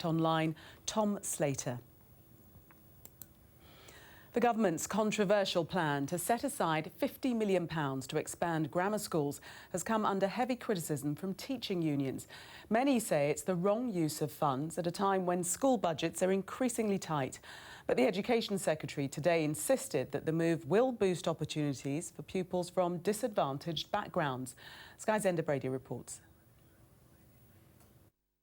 Online, Tom Slater. The government's controversial plan to set aside £50 million to expand grammar schools has come under heavy criticism from teaching unions. Many say it's the wrong use of funds at a time when school budgets are increasingly tight. But the Education Secretary today insisted that the move will boost opportunities for pupils from disadvantaged backgrounds. Sky's Enda Brady reports.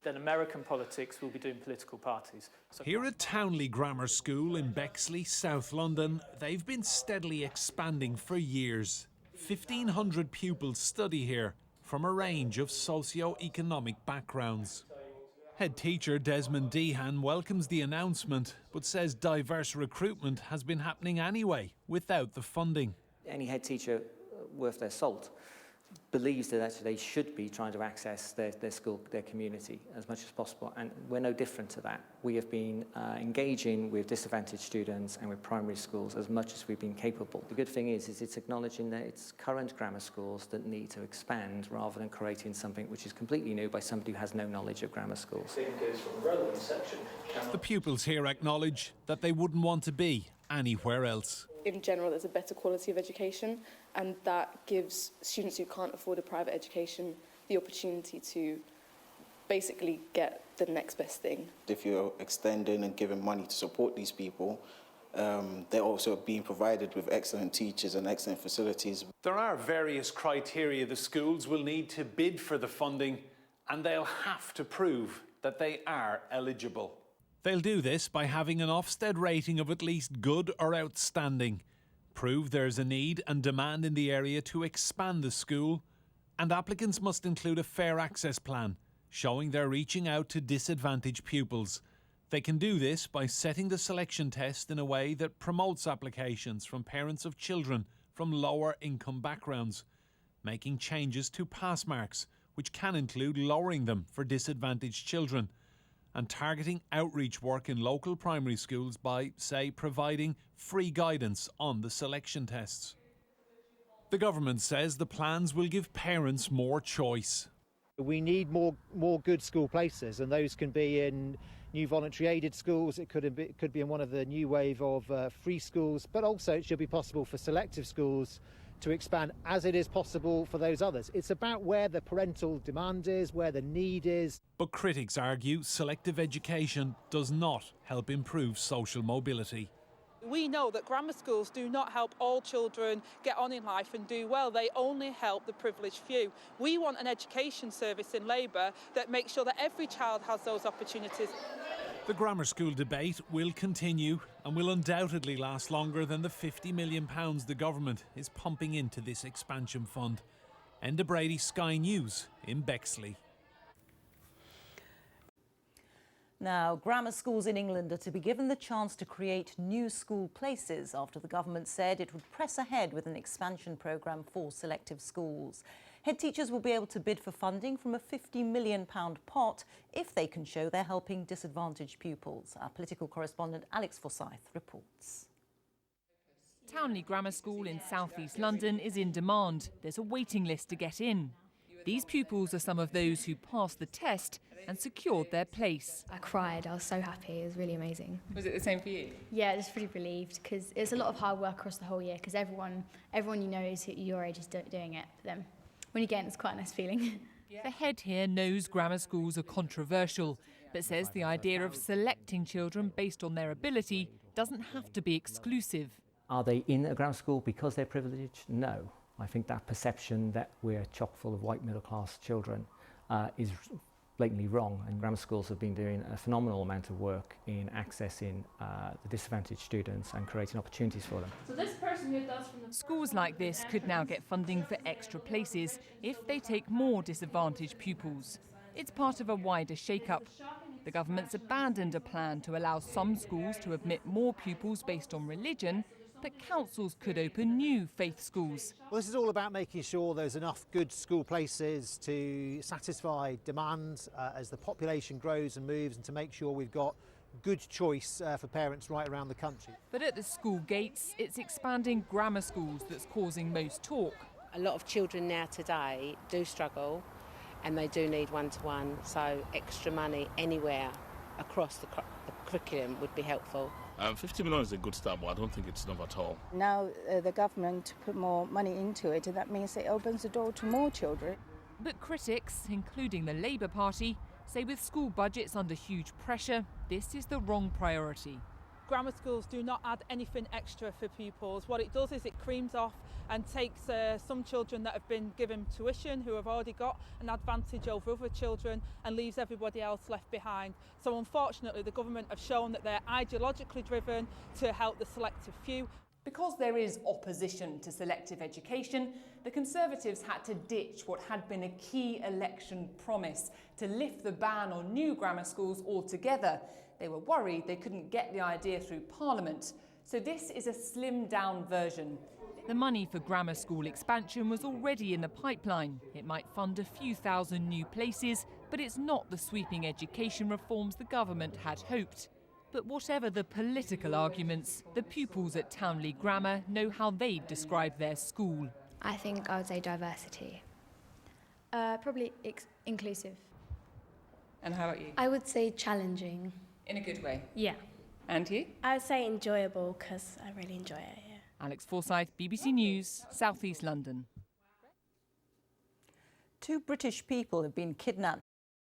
Then American politics will be doing political parties. Here at Townley Grammar School in Bexley, South London, they've been steadily expanding for years. 1,500 pupils study here from a range of socio-economic backgrounds. Head teacher Desmond Dehan welcomes the announcement, but says diverse recruitment has been happening anyway, without the funding. Any head teacher worth their salt believes that actually they should be trying to access their school, their community as much as possible, and we're no different to that. We have been engaging with disadvantaged students and with primary schools as much as we've been capable. The good thing is it's acknowledging that it's current grammar schools that need to expand rather than creating something which is completely new by somebody who has no knowledge of grammar schools. The pupils here acknowledge that they wouldn't want to be anywhere else. In general, there's a better quality of education, and that gives students who can't afford a private education the opportunity to basically get the next best thing. If you're extending and giving money to support these people, they're also being provided with excellent teachers and excellent facilities. There are various criteria the schools will need to bid for the funding, and they'll have to prove that they are eligible. They'll do this by having an Ofsted rating of at least good or outstanding, prove there's a need and demand in the area to expand the school, and applicants must include a fair access plan, showing they're reaching out to disadvantaged pupils. They can do this by setting the selection test in a way that promotes applications from parents of children from lower income backgrounds, making changes to pass marks, which can include lowering them for disadvantaged children, and targeting outreach work in local primary schools by, say, providing free guidance on the selection tests. The government says the plans will give parents more choice. We need more good school places, and those can be in new voluntary aided schools. It could be in one of the new wave of free schools, but also it should be possible for selective schools to expand as it is possible for those others. It's about where the parental demand is, where the need is. But critics argue selective education does not help improve social mobility. We know that grammar schools do not help all children get on in life and do well. They only help the privileged few. We want an education service in Labour that makes sure that every child has those opportunities. The grammar school debate will continue and will undoubtedly last longer than the £50 million the government is pumping into this expansion fund. Enda Brady, Sky News in Bexley. Now, grammar schools in England are to be given the chance to create new school places after the government said it would press ahead with an expansion programme for selective schools. Head teachers will be able to bid for funding from a £50 million pot if they can show they're helping disadvantaged pupils. Our political correspondent Alex Forsyth reports. Townley Grammar School in South East London is in demand. There's a waiting list to get in. These pupils are some of those who passed the test and secured their place. I cried, I was so happy, it was really amazing. Was it the same for you? Yeah, I was pretty relieved because it's a lot of hard work across the whole year because everyone you know is your age is doing it. But then when you get in, it's quite a nice feeling. The head here knows grammar schools are controversial, but says the idea of selecting children based on their ability doesn't have to be exclusive. Are they in a grammar school because they're privileged? No. I think that perception that we're chock full of white middle class children is blatantly wrong, and grammar schools have been doing a phenomenal amount of work in accessing the disadvantaged students and creating opportunities for them. So this person here does from the schools like this could now get funding for extra places if they take more disadvantaged pupils. It's part of a wider shake-up. The government's abandoned a plan to allow some schools to admit more pupils based on religion, but councils could open new faith schools. Well, this is all about making sure there's enough good school places to satisfy demand as the population grows and moves, and to make sure we've got good choice for parents right around the country. But at the school gates, it's expanding grammar schools that's causing most talk. A lot of children now today do struggle and they do need one-to-one, so extra money anywhere across the curriculum would be helpful. 50 million is a good start, but I don't think it's enough at all. Now the government put more money into it, and that means it opens the door to more children. But critics, including the Labour Party, say with school budgets under huge pressure, this is the wrong priority. Grammar schools do not add anything extra for pupils. What it does is it creams off and takes some children that have been given tuition, who have already got an advantage over other children, and leaves everybody else left behind. So unfortunately the government have shown that they're ideologically driven to help the selective few. Because there is opposition to selective education, the Conservatives had to ditch what had been a key election promise to lift the ban on new grammar schools altogether. They were worried they couldn't get the idea through Parliament, so this is a slimmed-down version. The money for grammar school expansion was already in the pipeline. It might fund a few thousand new places, but it's not the sweeping education reforms the government had hoped. But whatever the political arguments, the pupils at Townley Grammar know how they'd describe their school. I think I would say diversity. Probably inclusive. And how about you? I would say challenging. In a good way? Yeah. And you? I would say enjoyable, because I really enjoy it, yeah. Alex Forsyth, BBC News, South East London. 2 British people have been kidnapped